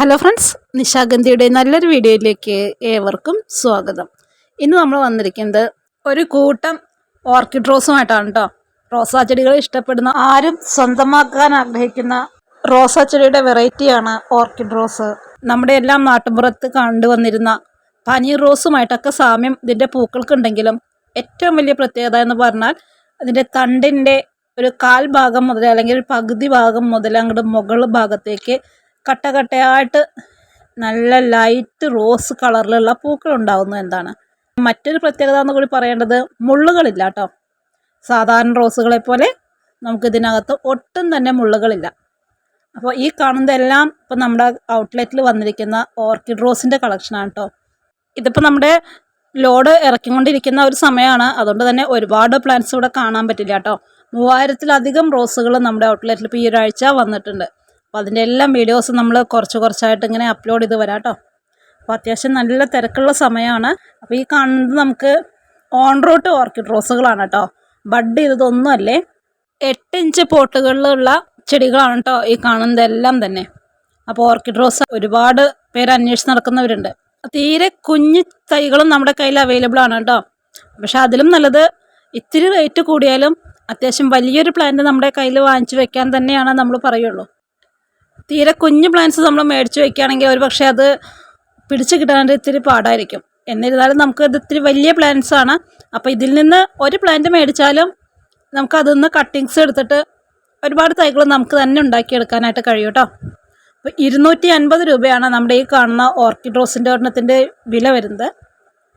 Hello friends, നിശാഗന്ധിയുടെ നല്ലൊരു വീഡിയോയിലേക്ക് ഏവർക്കും സ്വാഗതം. ഇന്ന് നമ്മൾ വന്നിരിക്കുന്നത് ഒരു കൂട്ടം ഓർക്കിഡ് റോസുമായിട്ടാണ് കേട്ടോ. റോസാ ചെടികൾ ഇഷ്ടപ്പെടുന്ന ആരും സ്വന്തമാക്കാൻ ആഗ്രഹിക്കുന്ന റോസാ ചെടിയുടെ വെറൈറ്റിയാണ് ഓർക്കിഡ് റോസ്. നമ്മുടെ എല്ലാം നാട്ടുമ്പുറത്ത് കണ്ടുവന്നിരുന്ന പനീർ റോസുമായിട്ടൊക്കെ സാമ്യം ഇതിൻ്റെ പൂക്കൾക്കുണ്ടെങ്കിലും ഏറ്റവും വലിയ പ്രത്യേകത എന്ന് പറഞ്ഞാൽ അതിൻ്റെ തണ്ടിൻ്റെ ഒരു കാൽ ഭാഗം മുതൽ അല്ലെങ്കിൽ ഒരു പകുതി ഭാഗം മുതൽ അങ്ങോട്ട് മുകൾ ഭാഗത്തേക്ക് കട്ടകട്ടയായിട്ട് നല്ല ലൈറ്റ് റോസ് കളറിലുള്ള പൂക്കൾ ഉണ്ടാകുന്നു എന്നതാണ്. മറ്റൊരു പ്രത്യേകത എന്ന് കൂടി പറയേണ്ടത് മുള്ളുകളില്ല കേട്ടോ. സാധാരണ റോസുകളെ പോലെ നമുക്കിതിനകത്ത് ഒട്ടും തന്നെ മുള്ളുകളില്ല. അപ്പോൾ ഈ കാണുന്നതെല്ലാം ഇപ്പോൾ നമ്മുടെ ഔട്ട്ലെറ്റിൽ വന്നിരിക്കുന്ന ഓർക്കിഡ് റോസിൻ്റെ കളക്ഷനാണ് കേട്ടോ. ഇതിപ്പോൾ നമ്മുടെ ലോഡ് ഇറക്കിക്കൊണ്ടിരിക്കുന്ന ഒരു സമയമാണ്, അതുകൊണ്ട് തന്നെ ഒരുപാട് പ്ലാന്റ്സ് ഇവിടെ കാണാൻ പറ്റില്ല കേട്ടോ. 3000-ലധികം റോസുകൾ നമ്മുടെ ഔട്ട്ലെറ്റിൽ ഇപ്പോൾ ഈ ഒരാഴ്ച വന്നിട്ടുണ്ട്. അപ്പോൾ അതിൻ്റെ എല്ലാം വീഡിയോസ് നമ്മൾ കുറച്ചായിട്ട് ഇങ്ങനെ അപ്ലോഡ് ചെയ്ത് വരാം കേട്ടോ. അപ്പോൾ അത്യാവശ്യം നല്ല തിരക്കുള്ള സമയമാണ്. അപ്പോൾ ഈ കാണുന്നത് നമുക്ക് ഓൺറൂട്ട് ഓർക്കിഡ് റോസുകളാണ് കേട്ടോ. ബഡ് ചെയ്തതൊന്നുമല്ലേ, 8 ഇഞ്ച് പോട്ടുകളിലുള്ള ചെടികളാണ് കേട്ടോ ഈ കാണുന്നതെല്ലാം തന്നെ. അപ്പോൾ ഓർക്കിഡ് റോസ് ഒരുപാട് പേര് അന്വേഷിച്ച് നടക്കുന്നവരുണ്ട്. തീരെ കുഞ്ഞു തൈകളും നമ്മുടെ കയ്യിൽ അവൈലബിൾ ആണ് കേട്ടോ. പക്ഷെ അതിലും നല്ലത് ഇത്തിരി റേറ്റ് കൂടിയാലും അത്യാവശ്യം വലിയൊരു പ്ലാന്റ് നമ്മുടെ കയ്യിൽ വാങ്ങിച്ചു വെക്കാൻ തന്നെയാണ് നമ്മൾ പറയുള്ളൂ. തീരെ കുഞ്ഞു പ്ലാന്റ്സ് നമ്മൾ മേടിച്ച് വയ്ക്കുകയാണെങ്കിൽ ഒരു പക്ഷേ അത് പിടിച്ച് കിട്ടാനായിട്ട് ഇത്തിരി പാടായിരിക്കും. എന്നിരുന്നാലും നമുക്ക് ഇത് ഇത്തിരി വലിയ പ്ലാന്റ്സ് ആണ്. അപ്പോൾ ഇതിൽ നിന്ന് ഒരു പ്ലാന്റ് മേടിച്ചാലും നമുക്കതിൽ നിന്ന് കട്ടിങ്സ് എടുത്തിട്ട് ഒരുപാട് തൈകൾ നമുക്ക് തന്നെ ഉണ്ടാക്കിയെടുക്കാനായിട്ട് കഴിയും കേട്ടോ. അപ്പോൾ 250 രൂപയാണ് നമ്മുടെ ഈ കാണുന്ന ഓർക്കിഡ് റോസിൻ്റെ ഒരെണ്ണത്തിൻ്റെ വില വരുന്നത്.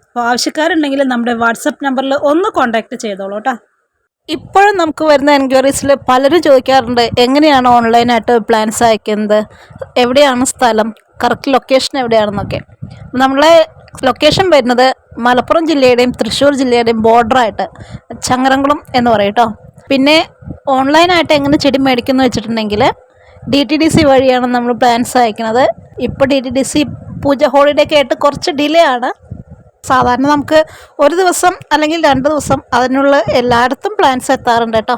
അപ്പോൾ ആവശ്യക്കാരുണ്ടെങ്കിൽ നമ്മുടെ വാട്സപ്പ് നമ്പറിൽ ഒന്ന് കോൺടാക്റ്റ് ചെയ്തോളൂ കേട്ടോ. ഇപ്പോഴും നമുക്ക് വരുന്ന എൻക്വയറീസിൽ പലരും ചോദിക്കാറുണ്ട്, എങ്ങനെയാണ് ഓൺലൈനായിട്ട് പ്ലാൻസ് അയക്കുന്നത്, എവിടെയാണ് സ്ഥലം, കറക്റ്റ് ലൊക്കേഷൻ എവിടെയാണെന്നൊക്കെ. നമ്മളെ ലൊക്കേഷൻ വരുന്നത് മലപ്പുറം ജില്ലയുടെയും തൃശ്ശൂർ ജില്ലയുടെയും ബോർഡറായിട്ട് ചങ്ങരംകുളം എന്ന് പറയും കേട്ടോ. പിന്നെ ഓൺലൈനായിട്ട് എങ്ങനെ ചെടി മേടിക്കുന്നു വെച്ചിട്ടുണ്ടെങ്കിൽ DTDC വഴിയാണ് നമ്മൾ പ്ലാൻസ് അയക്കുന്നത്. ഇപ്പോൾ DTDC പൂജ ഹോളിഡേ ഒക്കെ ആയിട്ട് കുറച്ച് ഡിലേ ആണ്. സാധാരണ നമുക്ക് ഒരു ദിവസം അല്ലെങ്കിൽ 2 ദിവസം അതിനുള്ള എല്ലായിടത്തും പ്ലാൻസ് എത്താറുണ്ട് കേട്ടോ.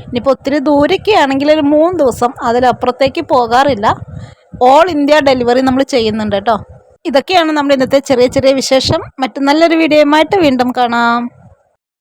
ഇനിയിപ്പോൾ ഒത്തിരി ദൂരൊക്കെ ആണെങ്കിൽ ഒരു 3 ദിവസം, അതിലപ്പുറത്തേക്ക് പോകാറില്ല. ഓൾ ഇന്ത്യ ഡെലിവറി നമ്മൾ ചെയ്യുന്നുണ്ട് കേട്ടോ. ഇതൊക്കെയാണ് നമ്മുടെ ഇന്നത്തെ ചെറിയ വിശേഷം. മറ്റു നല്ലൊരു വീഡിയോയുമായിട്ട് വീണ്ടും കാണാം.